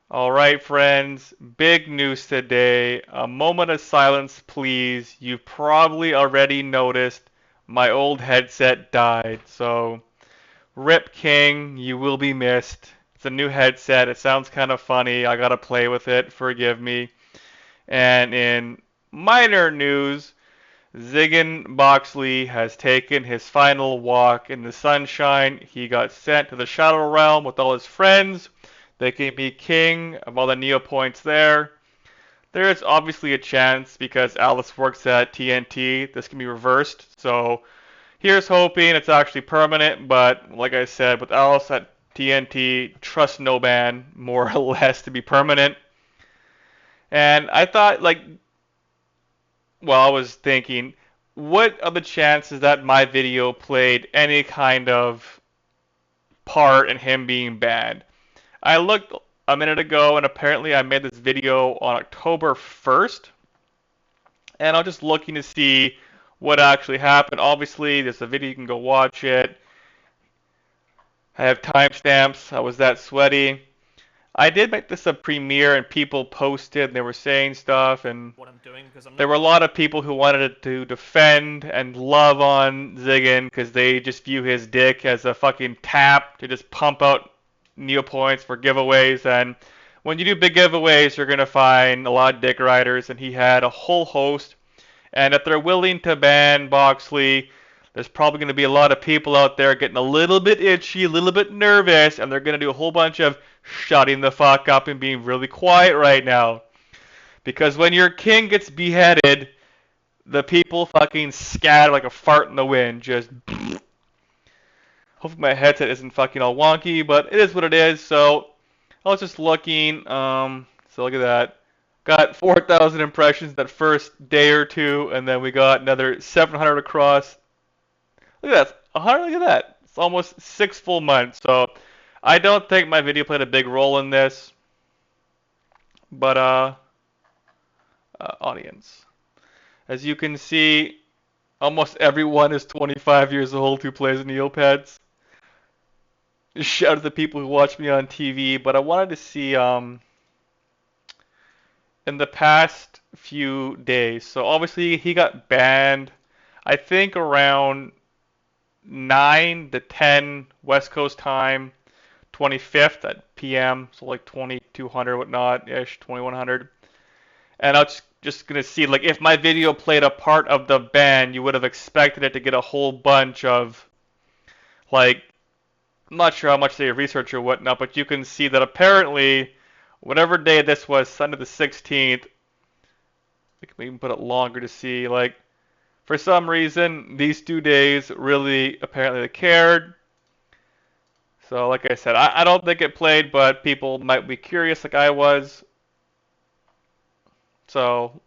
All right, friends, big news today. A moment of silence, please. You've probably already noticed my old headset died. So, Rip King, you will be missed. It's a new headset. It sounds kind of funny. I gotta play with it. Forgive me. And in minor news, Ziggin Boxley has taken his final walk in the sunshine. He got sent to the Shadow Realm with all his friends. They can be king of all the Neopoints there. There is obviously a chance because Alice works at TNT. This can be reversed. So here's hoping it's actually permanent. But like I said, with Alice at TNT, trust no man more or less to be permanent. And I thought, I was thinking, what are the chances that my video played any kind of part in him being banned? I looked a minute ago, and apparently I made this video on October 1st, and I'm just looking to see what actually happened. Obviously, there's a video, you can go watch it. I have timestamps. I was that sweaty. I did make this a premiere, and people posted, and they were saying stuff, and what I'm doing because I'm there not. were a lot of people who wanted to defend and love on Ziggin because they just view his dick as a fucking tap to just pump out Neopoints for giveaways. And when you do big giveaways, you're going to find a lot of dick riders, and he had a whole host. And if they're willing to ban Boxley, there's probably going to be a lot of people out there getting a little bit itchy, a little bit nervous, and they're going to do a whole bunch of shutting the fuck up and being really quiet right now. Because when your king gets beheaded, the people fucking scatter like a fart in the wind. Just hopefully my headset isn't fucking all wonky, but it is what it is. So I was just looking. So look at that. Got 4,000 impressions that first day or two, and then we got another 700 across. Look at that. 100. Look at that. It's almost 6 full months. So I don't think my video played a big role in this, but audience. As you can see, almost everyone is 25 years old who plays Neopets. Shout out to the people who watch me on TV, but I wanted to see in the past few days. So obviously he got banned, I think around 9 to 10 West Coast time, 25th at PM, so like 2200 whatnot ish, 2100. And I was just gonna see like if my video played a part of the ban, you would have expected it to get a whole bunch of like I'm not sure how much they research or whatnot, but you can see that apparently, whatever day this was, Sunday the 16th, we can even put it longer to see, like, for some reason, these 2 days really apparently they cared. So, like I said, I don't think it played, but people might be curious like I was. So,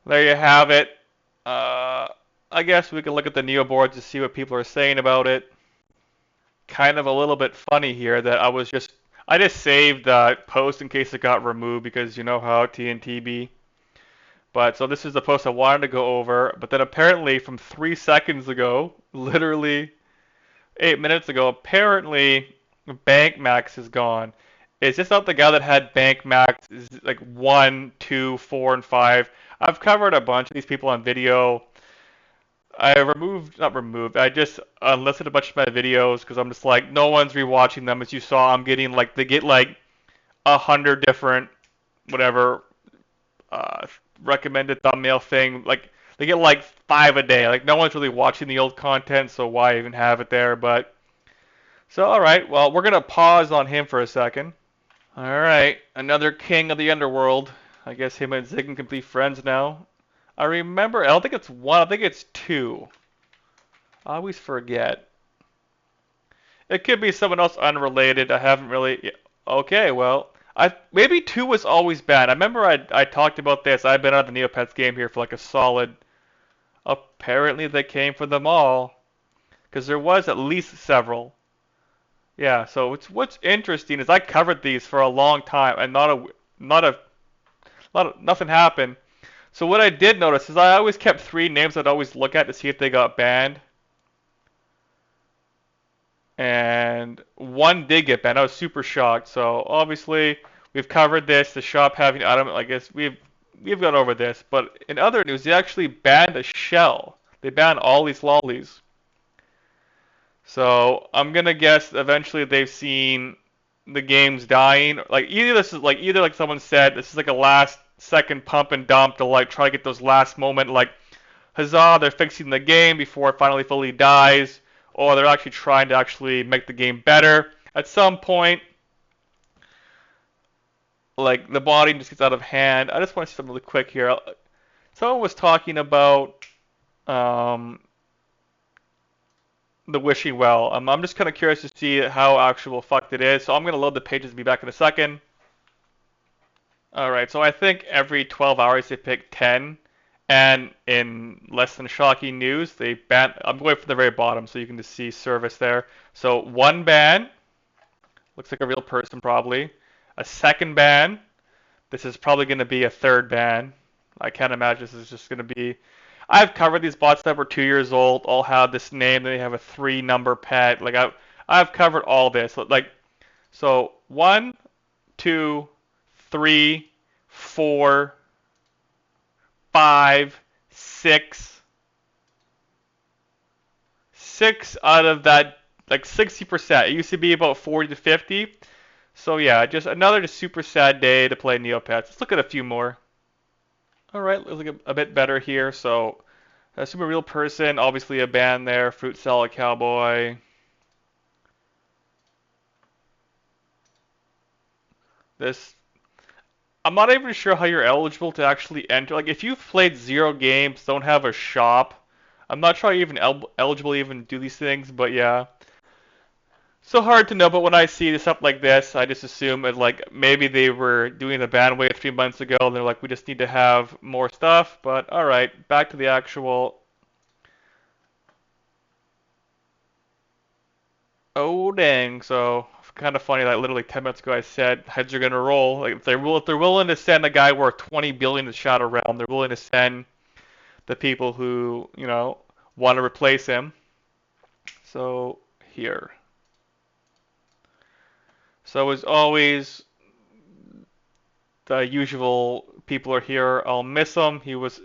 there you have it. Uh, I guess we can look at the Neo boards to see what people are saying about it. Kind of a little bit funny here that I just saved that post in case it got removed because you know how TNT be. But so this is the post I wanted to go over, but then apparently from 3 seconds ago, literally 8 minutes ago, apparently Bank Max is gone. Is this not the guy that had Bank Max is like 1, 2, 4, and 5? I've covered a bunch of these people on video. I removed, not removed, I just unlisted a bunch of my videos because I'm just like, no one's rewatching them. As you saw, I'm getting like, they get like 100 different, whatever, uh, recommended thumbnail thing. Like, they get like 5 a day. Like, no one's really watching the old content, so why even have it there? But, so, alright, well, we're going to pause on him for a second. Alright, another king of the underworld. I guess him and Ziggy can be friends now. I don't think it's one, I think it's two. I always forget. It could be someone else unrelated. I haven't really. Yeah. Okay, well, I maybe two was always bad. I remember I talked about this. I've been on the Neopets game here for like a solid. Apparently they came for them all, because there was at least several. Yeah. So what's interesting is I covered these for a long time and nothing happened. So what I did notice is I always kept three names I'd always look at to see if they got banned. And one did get banned. I was super shocked. So obviously We've covered this. The shop having item. I guess we've gone over this. But in other news, they actually banned a shell. They banned all these lollies. So I'm gonna guess eventually they've seen the game's dying. Like either like someone said this is like a last second pump and dump to like try to get those last moment like huzzah, they're fixing the game before it finally fully dies, or they're actually trying to actually make the game better. At some point, like the body just gets out of hand. I just want to say something really quick here. Someone was talking about um, the wishing well. I'm just kind of curious to see how actual fucked it is. So I'm gonna load the pages and be back in a second. All right, so I think every 12 hours they pick 10, and in less than shocking news, they ban. I'm going from the very bottom so you can just see service there. So one ban, looks like a real person probably. A second ban. This is probably going to be a third ban. I can't imagine this is just going to be. I've covered these bots that were 2 years old, all have this name, then they have a three-number pet. Like I've covered all this. Like so, 1, 2, 3, 4, 5, 6, 6 out of that, like 60%. It used to be about 40 to 50. So yeah, just another just super sad day to play Neopets. Let's look at a few more. All right, looks like a bit better here. So, a super real person, obviously a band there. Fruit Salad Cowboy. This, I'm not even sure how you're eligible to actually enter. Like, if you've played 0 games, don't have a shop, I'm not sure how you're even eligible to even do these things. But yeah, so hard to know. But when I see stuff like this, I just assume it like maybe they were doing the ban wave 3 months ago, and they're like, we just need to have more stuff. But all right, back to the actual. Oh dang! So kind of funny that literally 10 minutes ago I said heads are gonna roll. Like if they're willing to send a guy worth 20 billion to Shadow Realm, they're willing to send the people who want to replace him. So here. So as always, the usual people are here. I'll miss him. He was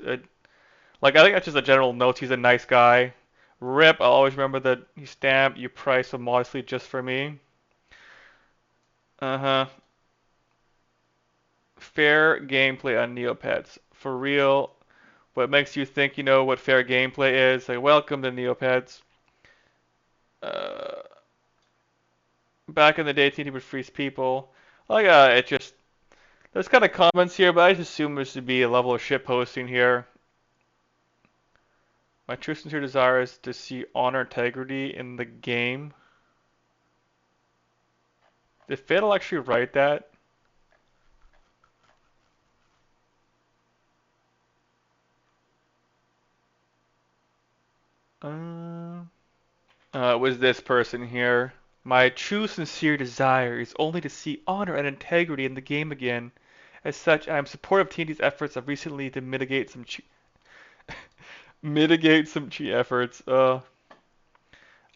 like I think that's just a general note. He's a nice guy. R.I.P. I'll always remember that he stamped you priced so modestly just for me. Uh-huh. Fair gameplay on Neopets. For real. What makes you think you know what fair gameplay is? Like, welcome to Neopets. Uh, Back in the day, TNT would freeze people. Like, it just there's kind of comments here, but I just assume there should be a level of shit posting here. My true sincere desire is to see honor integrity in the game. Did Fatal actually write that? Uh, it was this person here. My true sincere desire is only to see honor and integrity in the game again. As such, I am supportive of TNT's efforts of recently to mitigate some cheat efforts.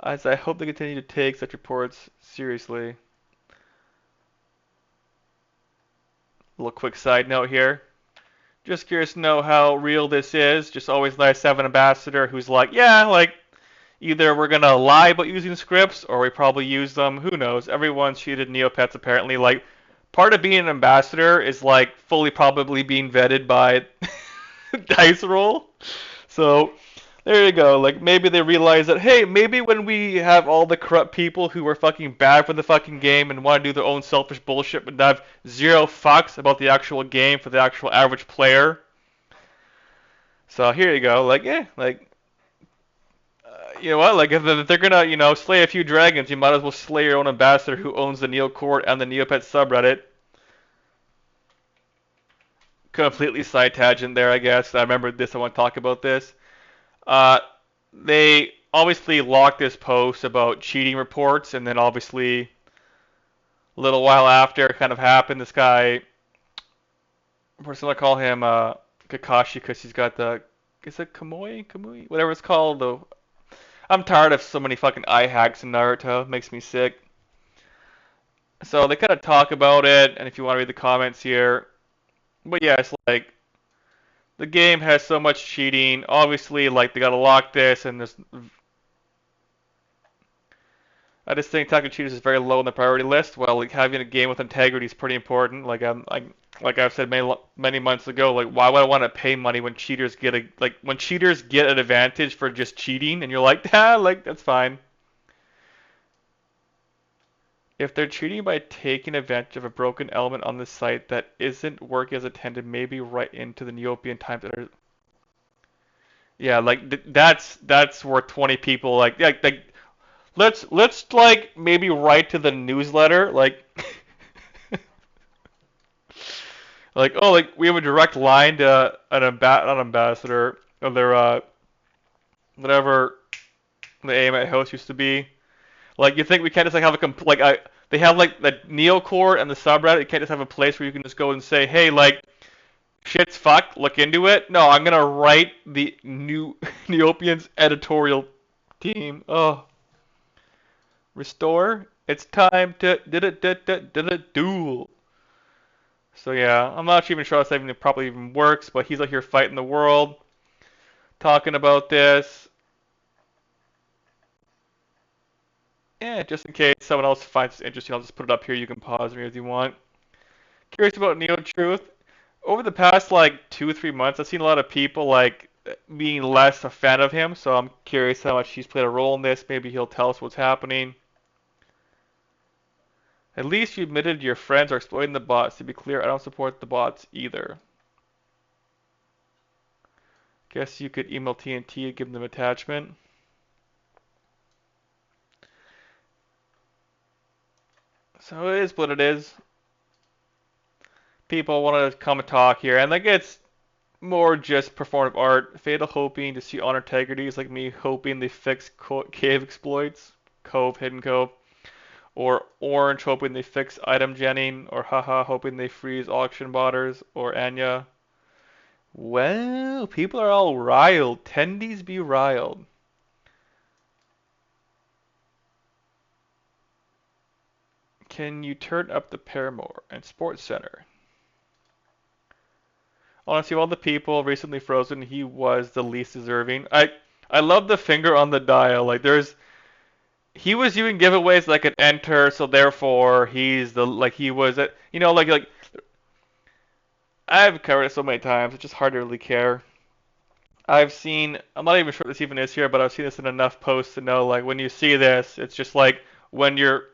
As I hope they continue to take such reports seriously. A little quick side note here. Just curious to know how real this is. Just always nice to have an ambassador who's like, yeah, like either we're gonna lie about using scripts or we probably use them. Who knows? Everyone's cheated Neopets apparently. Like part of being an ambassador is like fully probably being vetted by dice roll. So there you go. Like maybe they realize that hey, maybe when we have all the corrupt people who are fucking bad for the fucking game and want to do their own selfish bullshit but have zero fucks about the actual game for the actual average player. So here you go. Like yeah, like you know what? Like if they're gonna slay a few dragons, you might as well slay your own ambassador who owns the Neo Court and the Neopet subreddit. Completely side tangent there, I guess. I remember this. I want to talk about this. Uh, they obviously locked this post about cheating reports, and then obviously a little while after it kind of happened, this guy, person I call him Kakashi because he's got the, is it Kamui, whatever it's called. Though I'm tired of so many fucking eye hacks in Naruto. It makes me sick. So they kind of talk about it, and if you want to read the comments here, but yeah, it's like the game has so much cheating. Obviously, like they gotta lock this, and this. I just think Taco Cheaters is very low on the priority list. Well, like having a game with integrity is pretty important. Like I've said many months ago, like why would I want to pay money when cheaters get a like when cheaters get an advantage for just cheating, and you're like, ah, like that's fine. If they're cheating by taking advantage of a broken element on the site that isn't working as intended, maybe right into the Neopian times that are. Yeah, like that's where 20 people like let's like maybe write to the newsletter like like oh like we have a direct line to not ambassador or their whatever the AMA host used to be. Like you think we can't just like have a they have like the Neocore and the subreddit. You can't just have a place where you can just go and say, hey, like shit's fucked. Look into it. No, I'm gonna write the new Neopians editorial team. Oh, restore. It's time to did it duel. So yeah, I'm not even sure if that even probably even works, but he's out here fighting the world, talking about this. Yeah, just in case someone else finds it interesting, I'll just put it up here. You can pause me if you want. Curious about Neo Truth. Over the past like 2 or 3 months, I've seen a lot of people like being less a fan of him. So I'm curious how much he's played a role in this. Maybe he'll tell us what's happening. At least you admitted your friends are exploiting the bots. To be clear, I don't support the bots either. Guess you could email TNT and give them attachment. So it is what it is. People want to come and talk here, and like it's more just performative art. Fatal hoping to see honor integrities like me hoping they fix cave exploits, hidden cove, or Orange hoping they fix item genning, or Haha hoping they freeze auction botters, or Anya. Well, people are all riled. Tendies be riled. Can you turn up the Paramore and Sports Center? Honestly, of all the people recently frozen, he was the least deserving. I love the finger on the dial. Like he was doing giveaways like an enter, so therefore he's the like he was at like I've covered it so many times, it's just hard to really care. I'm not even sure this even is here, but I've seen this in enough posts to know like when you see this, it's just like when you're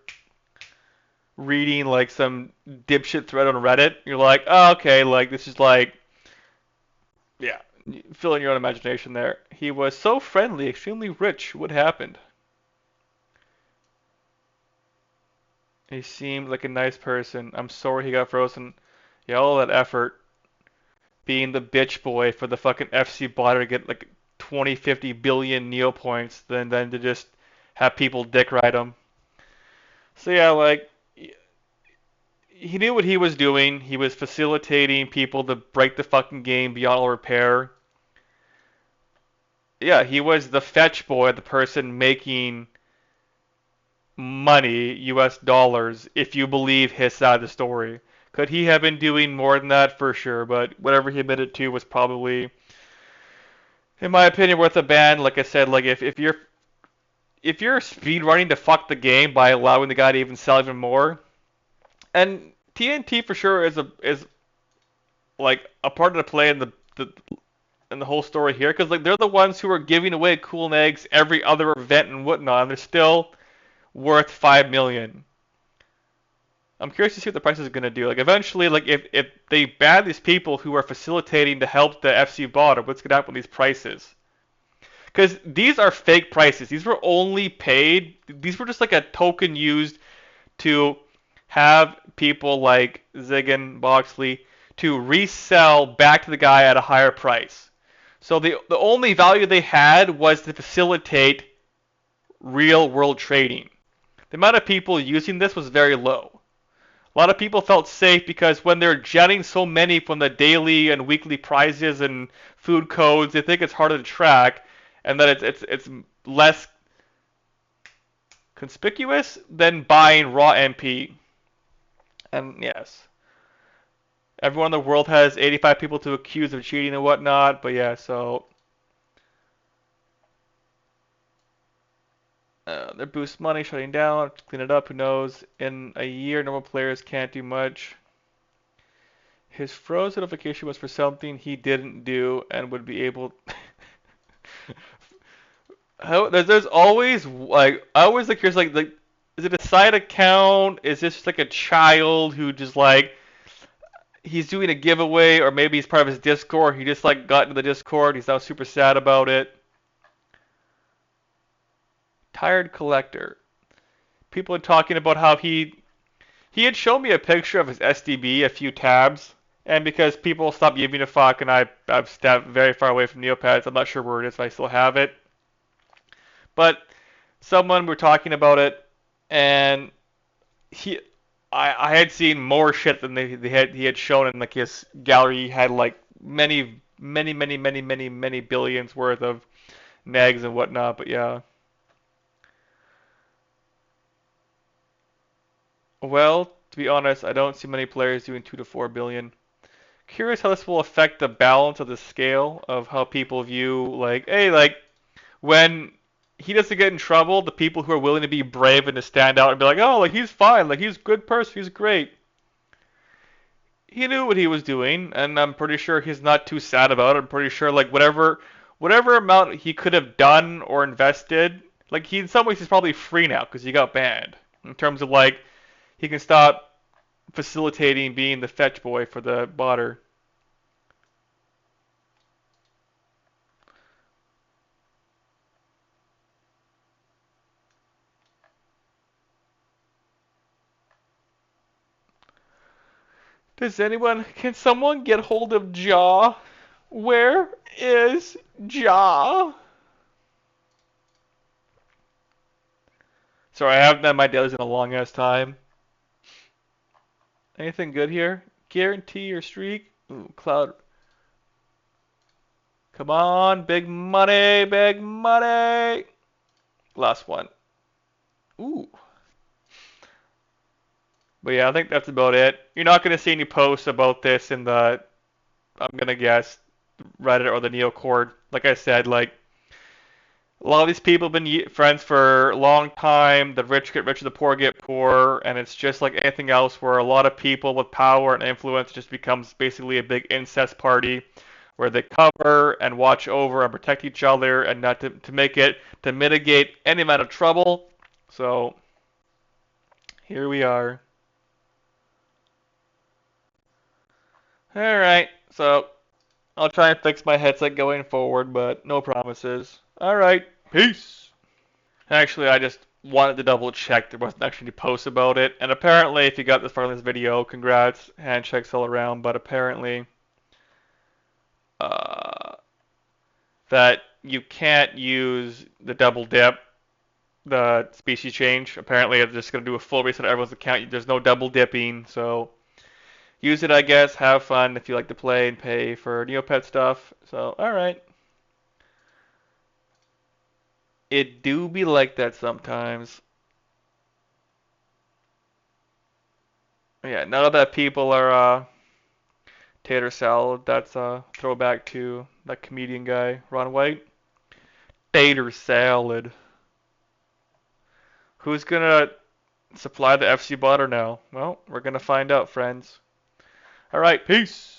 reading like some dipshit thread on Reddit, you're like, oh, okay, like this is like, yeah, fill in your own imagination there. He was so friendly, extremely rich. What happened? He seemed like a nice person. I'm sorry he got frozen. Yeah, all that effort being the bitch boy for the fucking FC botter to get like 20, 50 billion Neo points, then to just have people dick ride him. So yeah, like he knew what he was doing. He was facilitating people to break the fucking game beyond all repair. Yeah, he was the fetch boy, the person making money, US dollars, if you believe his side of the story. Could he have been doing more than that? For sure, but whatever he admitted to was probably, in my opinion, worth a ban. Like I said, like if you're speed running to fuck the game by allowing the guy to even sell even more, and TNT for sure is like a part of the play in the whole story here, because like they're the ones who are giving away cool eggs every other event and whatnot, and they're still worth 5 million. I'm curious to see what the price is going to do. Like eventually, like if they ban these people who are facilitating to help the FC bot, what's going to happen with these prices? Because these are fake prices. These were only paid. These were just like a token used to have people like Ziggin, Boxley to resell back to the guy at a higher price. So the only value they had was to facilitate real world trading. The amount of people using this was very low. A lot of people felt safe because when they're jetting so many from the daily and weekly prizes and food codes, they think it's harder to track, and that it's less conspicuous than buying raw MP. And yes, everyone in the world has 85 people to accuse of cheating and whatnot. But yeah, so their boost money shutting down, clean it up. Who knows? In a year, normal players can't do much. His froze notification was for something he didn't do and would be able. There's always like I always like here's like is it a side account? Is this just like a child who just like he's doing a giveaway or maybe he's part of his Discord. He just like got into the Discord. He's now super sad about it. Tired collector. People are talking about how he had shown me a picture of his SDB, a few tabs, and because people stopped giving a fuck and I've stepped very far away from Neopets, I'm not sure where it is if I still have it. But someone were talking about it and he I had seen more shit than he had shown in like his gallery. He had like many billions worth of nags and whatnot. But yeah, well, to be honest, I don't see many players doing 2 to 4 billion. Curious how this will affect the balance of the scale of how people view like, hey, like when he doesn't get in trouble, the people who are willing to be brave and to stand out and be like, oh, like he's fine, like he's a good person, he's great. He knew what he was doing, and I'm pretty sure he's not too sad about it. I'm pretty sure like whatever amount he could have done or invested, like he in some ways he's probably free now because he got banned. In terms of like he can stop facilitating being the fetch boy for the botter. Can someone get hold of Jaw? Where is Jaw? Sorry, I haven't done my dailies in a long ass time. Anything good here? Guarantee your streak? Ooh, Cloud. Come on, big money, big money. Last one. Ooh. But yeah, I think that's about it. You're not gonna see any posts about this in the, I'm gonna guess, Reddit or the Neocord. Like I said, like a lot of these people have been friends for a long time. The rich get richer, the poor get poorer, and it's just like anything else where a lot of people with power and influence just becomes basically a big incest party where they cover and watch over and protect each other and not to make it to mitigate any amount of trouble. So here we are. All right. So I'll try and fix my headset going forward, but no promises. All right. Peace. Actually, I just wanted to double check there wasn't actually any posts about it. And apparently, if you got this far in this video, congrats. Handshakes all around. But apparently, uh, that you can't use the double dip, the species change. Apparently, it's just going to do a full reset of everyone's account. There's no double dipping. So use it, I guess. Have fun if you like to play and pay for Neopet stuff. So, alright. It do be like that sometimes. Yeah, now that people are tater salad, that's a throwback to that comedian guy, Ron White. Tater salad. Who's gonna supply the FC butter now? Well, we're gonna find out, friends. Alright, peace.